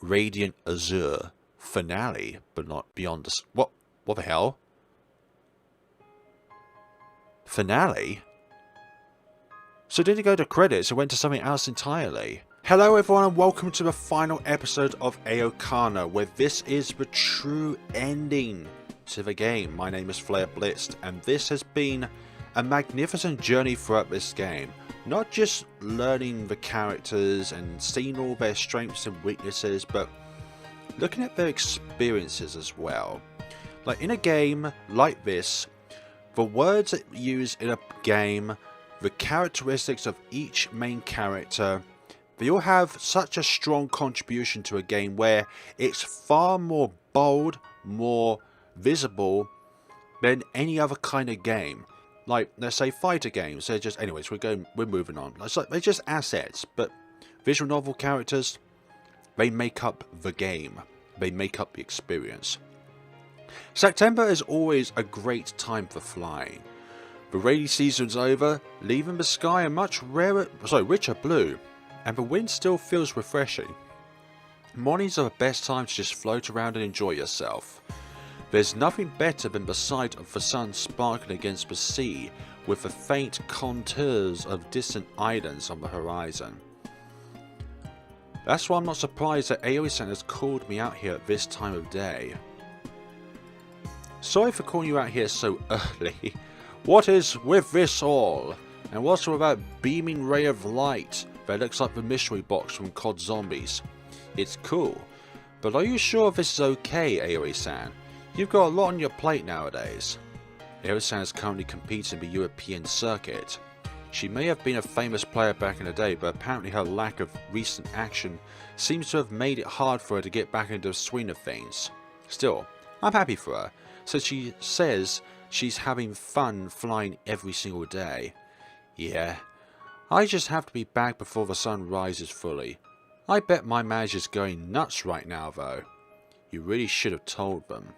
Radiant Azure finale, but not beyond the... What the hell? Finale? So did it go to credits or went to something else entirely? Hello everyone and welcome to the final episode of Aokana, where this is the true ending to the game. My name is FlareBlitzed and this has been a magnificent journey throughout this game. Not just learning the characters and seeing all their strengths and weaknesses, but looking at their experiences as well. Like in a game like this, the words that you use in a game, the characteristics of each main character, they all have such a strong contribution to a game where it's far more bold, more visible than any other kind of game. Like, let's say fighter games, they're just, anyways, we're moving on. It's like, they're just assets, but visual novel characters, they make up the game. They make up the experience. September is always a great time for flying. The rainy season's over, leaving the sky a much richer blue, and the wind still feels refreshing. Mornings are the best time to just float around and enjoy yourself. There's nothing better than the sight of the sun sparkling against the sea with the faint contours of distant islands on the horizon. That's why I'm not surprised that Aoi-san has called me out here at this time of day. Sorry for calling you out here so early. What is with this all? And what's with that beaming ray of light that looks like the mystery box from COD Zombies? It's cool, but are you sure this is okay, Aoi-san? You've got a lot on your plate nowadays. Aoi-san is currently competing in the European circuit. She may have been a famous player back in the day, but apparently her lack of recent action seems to have made it hard for her to get back into the swing of things. Still, I'm happy for her, since she says she's having fun flying every single day. Yeah, I just have to be back before the sun rises fully. I bet my manager's going nuts right now though. You really should have told them.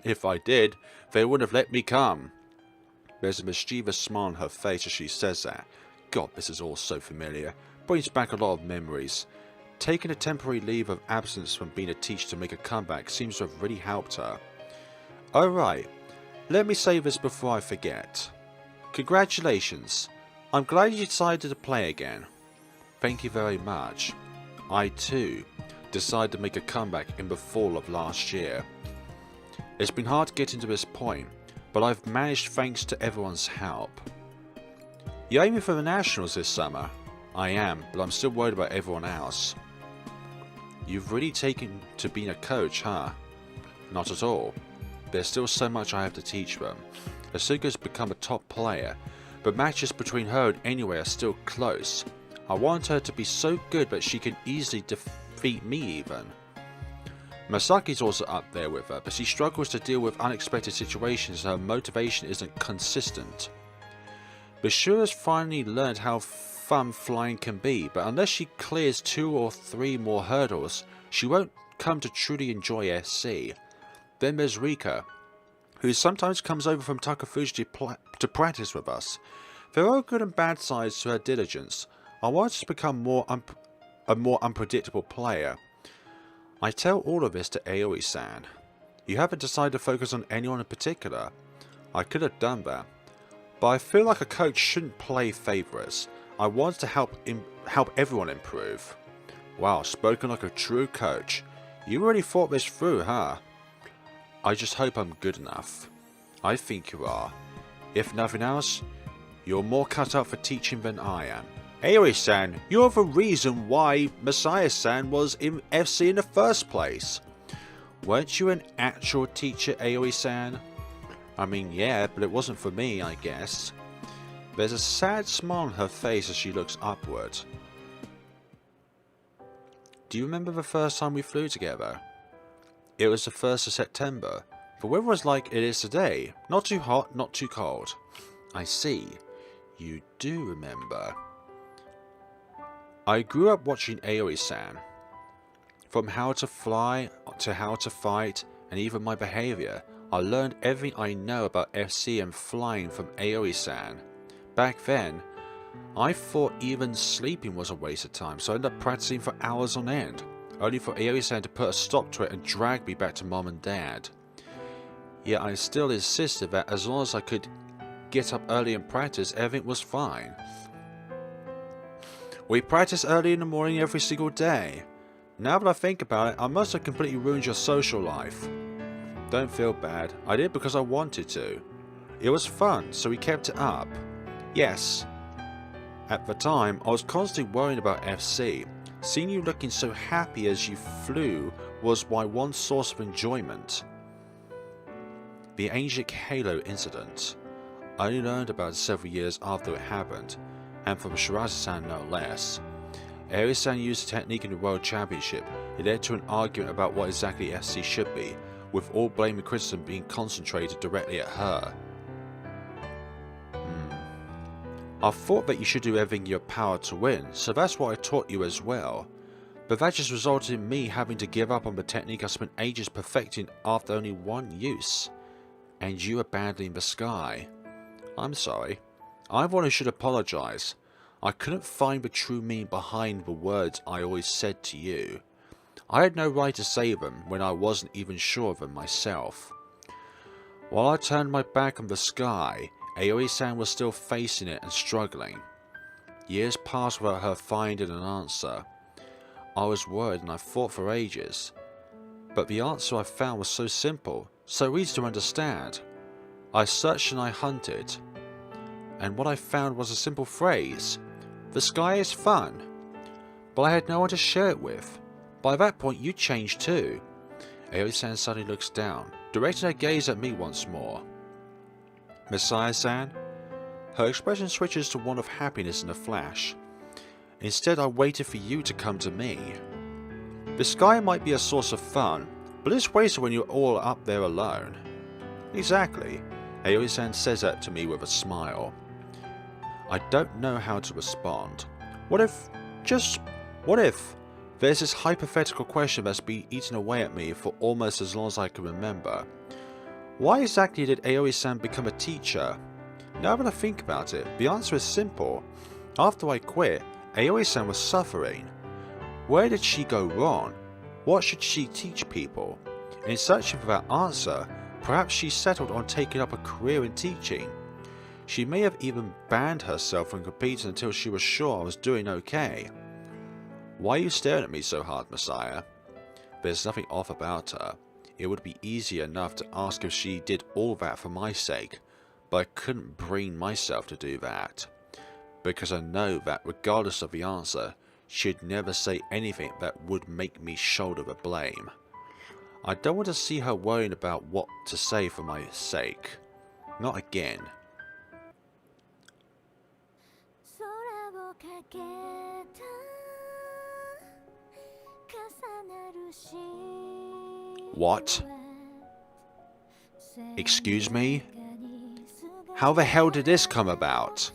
If I did, they wouldn't have let me come. There's a mischievous smile on her face as she says that. God, this is all so familiar. Brings back a lot of memories. Taking a temporary leave of absence from being a teacher to make a comeback seems to have really helped her. Alright, let me say this before I forget. Congratulations. I'm glad you decided to play again. Thank you very much. I too decided to make a comeback in the fall of last year. It's been hard getting to this point, but I've managed thanks to everyone's help. You're aiming for the Nationals this summer? I am, but I'm still worried about everyone else. You've really taken to being a coach, huh? Not at all. There's still so much I have to teach them. Asuka's become a top player, but matches between her and anyone are still close. I want her to be so good that she can easily defeat me even. Masaki's also up there with her, but she struggles to deal with unexpected situations and her motivation isn't consistent. Bashira's finally learned how fun flying can be, but unless she clears 2 or 3 more hurdles, she won't come to truly enjoy SC. Then there's Rika, who sometimes comes over from Takafuji to practice with us. There are good and bad sides to her diligence. I want her to become a more unpredictable player. I tell all of this to Aoi-san. You haven't decided to focus on anyone in particular. I could have done that, but I feel like a coach shouldn't play favourites. I want to help everyone improve. Wow, spoken like a true coach. You really thought this through, huh? I just hope I'm good enough. I think you are. If nothing else, you're more cut out for teaching than I am. Aoi-san, you're the reason why Masaya-san was in FC in the first place. Weren't you an actual teacher, Aoi-san? I mean, yeah, but it wasn't for me, I guess. There's a sad smile on her face as she looks upward. Do you remember the first time we flew together? It was the 1st of September. The weather was like it is today. Not too hot, not too cold. I see. You do remember. I grew up watching Aoi-san. From how to fly, to how to fight, and even my behaviour, I learned everything I know about FC and flying from Aoi-san. Back then, I thought even sleeping was a waste of time, so I ended up practicing for hours on end. only for Aoi-san to put a stop to it and drag me back to Mom and Dad. Yet I still insisted that as long as I could get up early and practice, everything was fine. We practice early in the morning every single day. Now that I think about it, I must have completely ruined your social life. Don't feel bad. I did because I wanted to. It was fun, so we kept it up. Yes. At the time, I was constantly worrying about FC. Seeing you looking so happy as you flew was my one source of enjoyment. The Angelic Halo incident. I only learned about it several years after it happened, and from Shirazi-san no less. Aoi-san used the technique in the World Championship. It led to an argument about what exactly FC should be, with all blame and criticism being concentrated directly at her. I thought that you should do everything in your power to win, so that's what I taught you as well. But that just resulted in me having to give up on the technique I spent ages perfecting after only one use. And you abandoning the sky. I'm sorry. I'm the one who should apologize. I couldn't find the true meaning behind the words I always said to you. I had no right to say them when I wasn't even sure of them myself. While I turned my back on the sky, Aoi-san was still facing it and struggling. Years passed without her finding an answer. I was worried and I thought for ages. But the answer I found was so simple, so easy to understand. I searched and I hunted. And what I found was a simple phrase. The sky is fun. But I had no one to share it with. By that point you changed too. Aoi-san suddenly looks down, directing her gaze at me once more. Masaya-san? Her expression switches to one of happiness in a flash. Instead, I waited for you to come to me. The sky might be a source of fun, but it's wasted when you're all up there alone. Exactly. Aoi-san says that to me with a smile. I don't know how to respond. What if there's this hypothetical question that's been eaten away at me for almost as long as I can remember? Why exactly did Aoi-san become a teacher? Now that I think about it, the answer is simple. After I quit, Aoi-san was suffering. Where did she go wrong? What should she teach people? In searching for that answer, perhaps she settled on taking up a career in teaching. She may have even banned herself from competing until she was sure I was doing okay. Why are you staring at me so hard, Masaya? There's nothing off about her. It would be easy enough to ask if she did all that for my sake, but I couldn't bring myself to do that. Because I know that regardless of the answer, she'd never say anything that would make me shoulder the blame. I don't want to see her worrying about what to say for my sake. Not again. What? Excuse me? How the hell did this come about?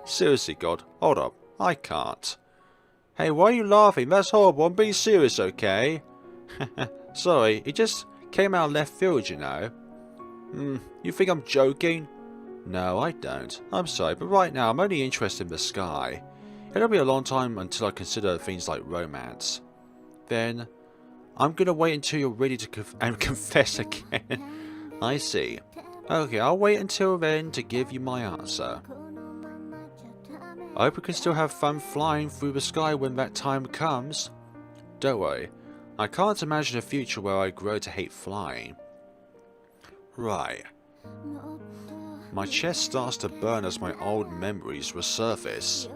Seriously, God, hold up. I can't. Hey, why are you laughing? That's horrible. I'm being serious, okay? Sorry, it just came out of left field, you know. You think I'm joking? No, I don't. I'm sorry, but right now I'm only interested in the sky. It'll be a long time until I consider things like romance. Then, I'm gonna wait until you're ready to confess again. I see. Okay, I'll wait until then to give you my answer. I hope we can still have fun flying through the sky when that time comes. Don't worry, I can't imagine a future where I grow to hate flying. Right. My chest starts to burn as my old memories resurface.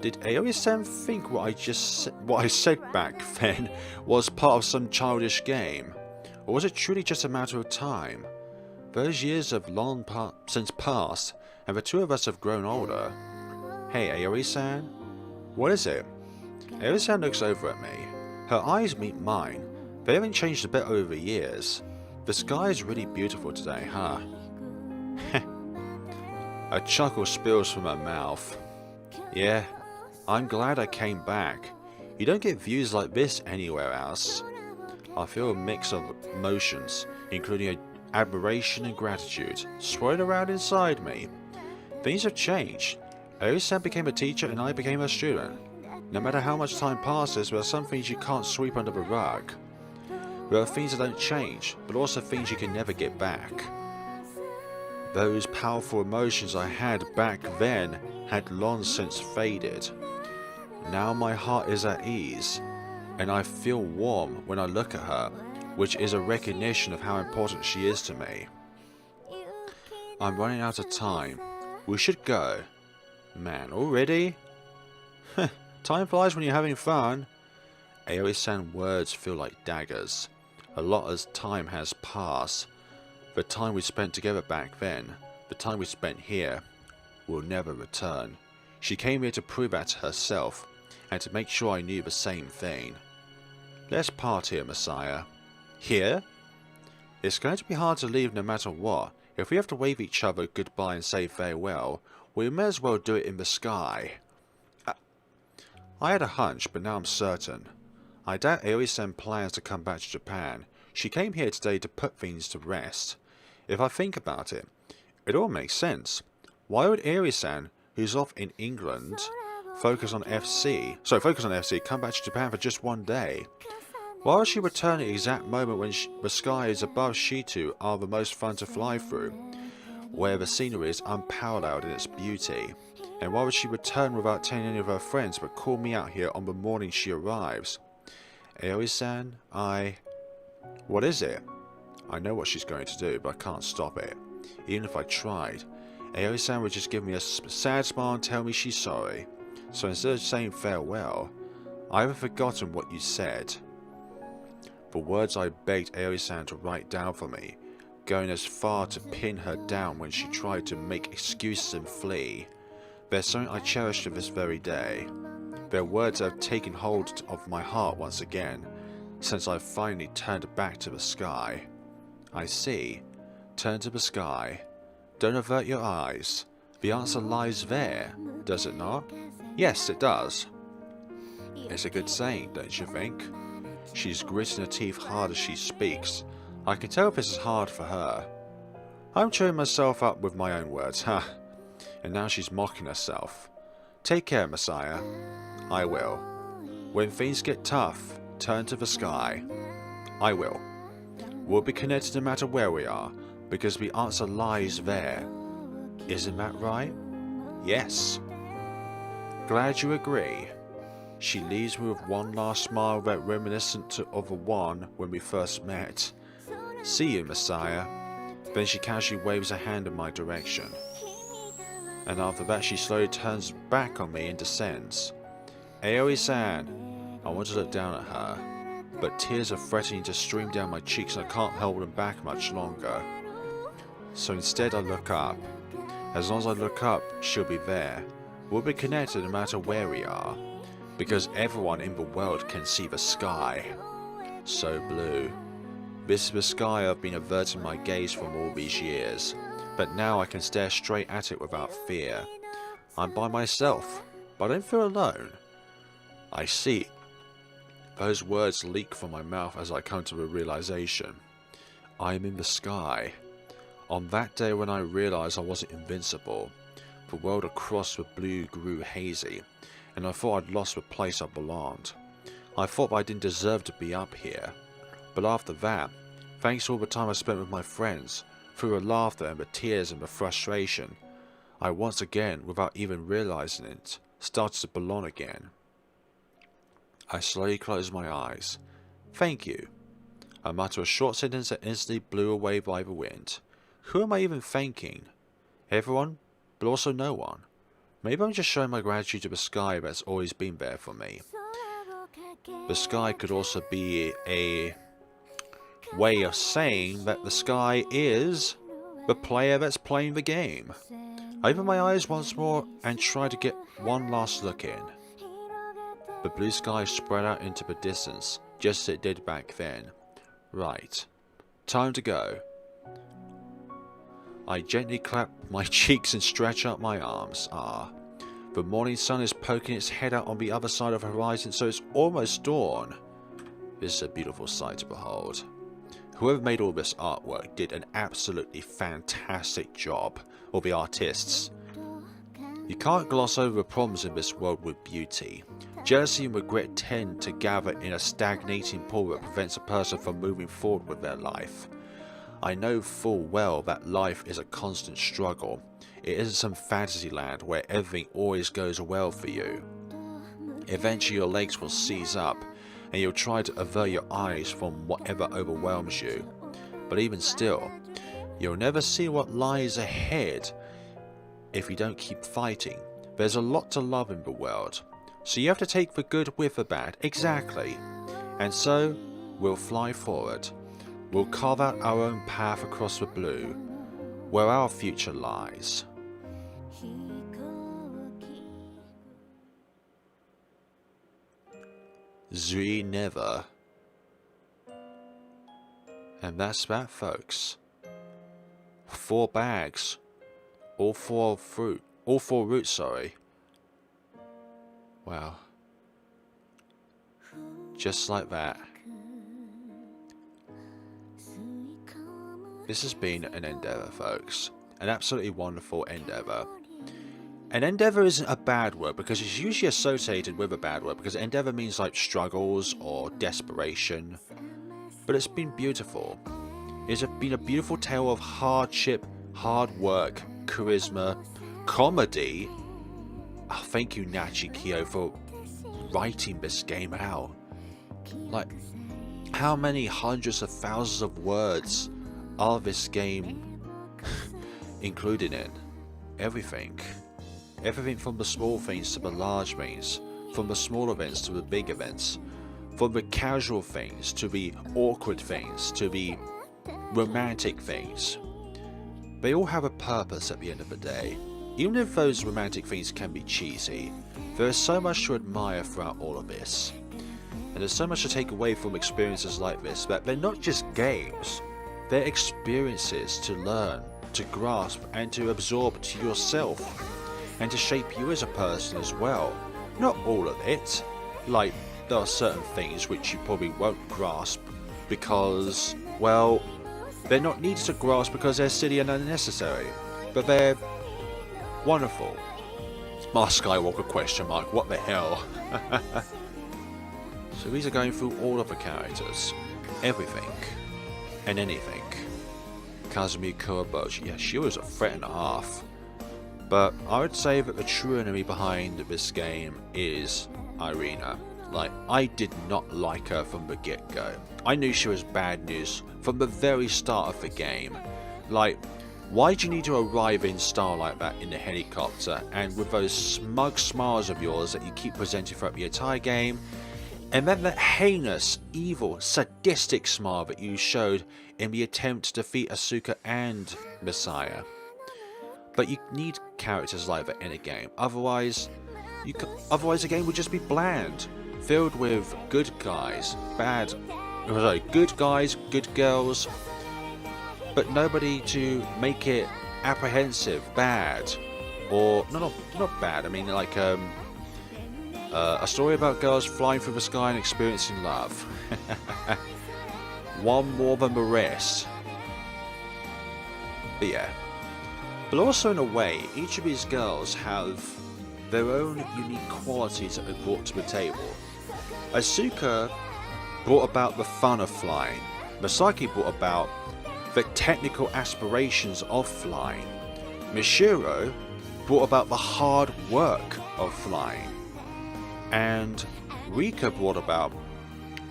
Did Aoi-san think what I said back then was part of some childish game? Or was it truly just a matter of time? Those years have long since passed, and the two of us have grown older. Hey, Aoi-san? What is it? Aoi-san looks over at me. Her eyes meet mine. They haven't changed a bit over the years. The sky is really beautiful today, huh? A chuckle spills from her mouth. Yeah, I'm glad I came back. You don't get views like this anywhere else. I feel a mix of emotions, including admiration and gratitude, swirling around inside me. Things have changed. Aoi-san became a teacher and I became a student. No matter how much time passes, there are some things you can't sweep under the rug. There are things that don't change, but also things you can never get back. Those powerful emotions I had back then had long since faded. Now my heart is at ease, and I feel warm when I look at her, which is a recognition of how important she is to me. I'm running out of time. We should go. Man, already? Time flies when you're having fun. Aoi-san words feel like daggers. A lot of time has passed. The time we spent together back then, the time we spent here, will never return. She came here to prove that to herself, and to make sure I knew the same thing. Let's part here, Masaya. Here? It's going to be hard to leave no matter what. If we have to wave each other goodbye and say farewell, we may as well do it in the sky. I had a hunch, but now I'm certain. I doubt Aoi-san plans to come back to Japan. She came here today to put things to rest. If I think about it, it all makes sense. Why would Aoi-san, who's off in England, focus on FC, come back to Japan for just one day? Why would she return at the exact moment when the skies above Shitu are the most fun to fly through, where the scenery is unparalleled in its beauty? And why would she return without telling any of her friends but call me out here on the morning she arrives? Aoi-san, What is it? I know what she's going to do, but I can't stop it. Even if I tried, Aoi-san would just give me a sad smile and tell me she's sorry. So instead of saying farewell, I haven't forgotten what you said. The words I begged Aoi-san to write down for me, going as far to pin her down when she tried to make excuses and flee. They're something I cherish to this very day. Their words have taken hold of my heart once again, since I've finally turned back to the sky. I see. Turn to the sky. Don't avert your eyes. The answer lies there, does it not? Yes, it does. It's a good saying, don't you think? She's gritting her teeth hard as she speaks. I can tell this is hard for her. I'm cheering myself up with my own words, huh? And now she's mocking herself. Take care, Masaya. I will. When things get tough, turn to the sky. I will. We'll be connected no matter where we are, because the answer lies there. Isn't that right? Yes. Glad you agree. She leaves me with one last smile that reminiscent of the one when we first met. See you, Masaya. Then she casually waves her hand in my direction. And after that she slowly turns back on me and descends. Aoi-san! I want to look down at her, but tears are threatening to stream down my cheeks and I can't hold them back much longer. So instead I look up. As long as I look up, she'll be there. We'll be connected no matter where we are, because everyone in the world can see the sky. So blue. This is the sky I've been averting my gaze from all these years, but now I can stare straight at it without fear. I'm by myself, but I don't feel alone. I see. Those words leak from my mouth as I come to the realization. I am in the sky. On that day when I realized I wasn't invincible, the world across the blue grew hazy, and I thought I'd lost the place I belonged. I thought I didn't deserve to be up here. But after that, thanks to all the time I spent with my friends, through the laughter and the tears and the frustration, I once again, without even realizing it, started to belong again. I slowly closed my eyes. Thank you. I mutter a short sentence that instantly blew away by the wind. Who am I even thanking? Everyone, but also no one. Maybe I'm just showing my gratitude to the sky that's always been there for me. The sky could also be a way of saying that the sky is the player that's playing the game. I open my eyes once more and try to get one last look in. The blue sky spread out into the distance, just as it did back then. Right. Time to go. I gently clap my cheeks and stretch out my arms. The morning sun is poking its head out on the other side of the horizon, so it's almost dawn. This is a beautiful sight to behold. Whoever made all this artwork did an absolutely fantastic job, or the artists. You can't gloss over the problems in this world with beauty. Jealousy and regret tend to gather in a stagnating pool that prevents a person from moving forward with their life. I know full well that life is a constant struggle. It isn't some fantasy land where everything always goes well for you. Eventually your legs will seize up, and you'll try to avert your eyes from whatever overwhelms you. But even still, you'll never see what lies ahead if you don't keep fighting. There's a lot to love in the world, so you have to take the good with the bad. Exactly. And so, we'll fly forward. We'll carve out our own path across the blue, where our future lies. Zui never. And that's that, folks. 4 bags. All 4 fruit. All 4 roots, sorry. Wow. Just like that. This has been an endeavour, folks. An absolutely wonderful endeavour. An endeavour isn't a bad word because it's usually associated with a bad word because endeavour means like struggles or desperation. But it's been beautiful. It's been a beautiful tale of hardship, hard work, charisma, comedy. Oh, thank you, Nachi Kyo, for writing this game out. Like, how many hundreds of thousands of words are this game included in? Everything. Everything from the small things to the large things, from the small events to the big events, from the casual things to the awkward things to the romantic things. They all have a purpose at the end of the day. Even if those romantic things can be cheesy, there is so much to admire throughout all of this. And there's so much to take away from experiences like this, that they're not just games, they're experiences to learn, to grasp, and to absorb to yourself, and to shape you as a person as well. Not all of it. Like, there are certain things which you probably won't grasp because, well, they're not needed to grasp because they're silly and unnecessary. But they're wonderful. Mark Skywalker question mark, what the hell? So these are going through all of the characters. Everything. And anything. Kazumi Kuroboshi, yeah, she was a threat and a half. But I would say that the true enemy behind this game is Irina. Like, I did not like her from the get-go. I knew she was bad news from the very start of the game. Like, why do you need to arrive in style like that in the helicopter, and with those smug smiles of yours that you keep presenting throughout the entire game, and then that heinous, evil, sadistic smile that you showed in the attempt to defeat Asuka and Masaya. But you need characters like that in a game, otherwise the game would just be bland, filled with good guys, good guys, good girls, but nobody to make it apprehensive, bad, or not bad. I mean, like a story about girls flying through the sky and experiencing love. One more than the rest. But yeah. But also in a way, each of these girls have their own unique qualities that they brought to the table. Asuka brought about the fun of flying. Misaki brought about the technical aspirations of flying. Mishiro brought about the hard work of flying. And Rika brought about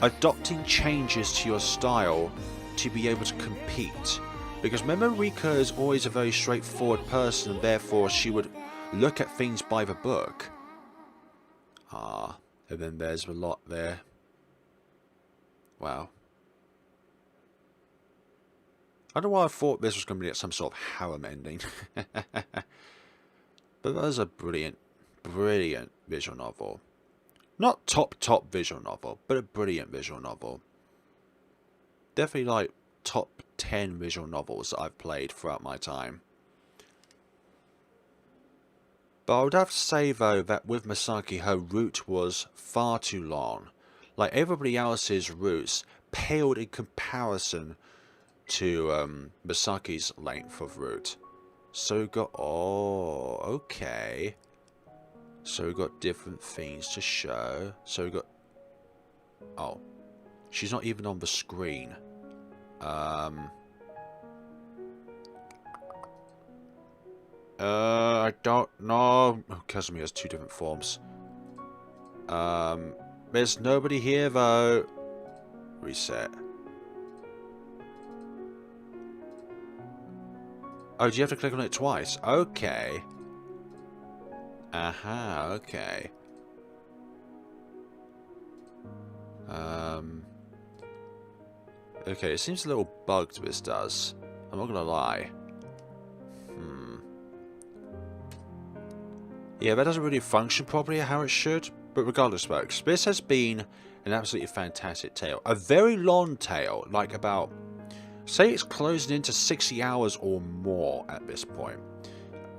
adopting changes to your style to be able to compete. Because remember, Rika is always a very straightforward person, and therefore she would look at things by the book. And then there's a lot there. Wow. I don't know why I thought this was going to be some sort of harem ending. But that was a brilliant, brilliant visual novel. Not top visual novel, but a brilliant visual novel. Definitely like top 10 visual novels that I've played throughout my time. But I would have to say though that with Misaki, her route was far too long. Like everybody else's routes paled in comparison to So we've got different things to show. So we've got... Oh. She's not even on the screen. I don't know. Oh, Kazumi has 2 different forms. There's nobody here though. Reset. Oh, do you have to click on it twice? Okay. Aha, okay. Okay, it seems a little bugged, this does. I'm not gonna lie. Yeah, that doesn't really function properly how it should, but regardless, folks, this has been an absolutely fantastic tale. A very long tale, like about, say it's closing into 60 hours or more at this point.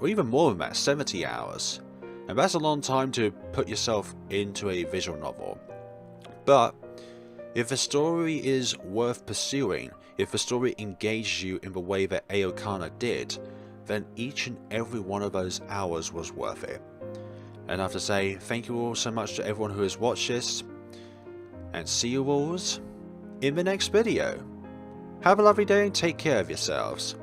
Or even more than that, 70 hours. And that's a long time to put yourself into a visual novel. But if the story is worth pursuing, if the story engages you in the way that Aokana did, then each and every one of those hours was worth it. And I have to say thank you all so much to everyone who has watched this, and see you all in the next video. Have a lovely day and take care of yourselves.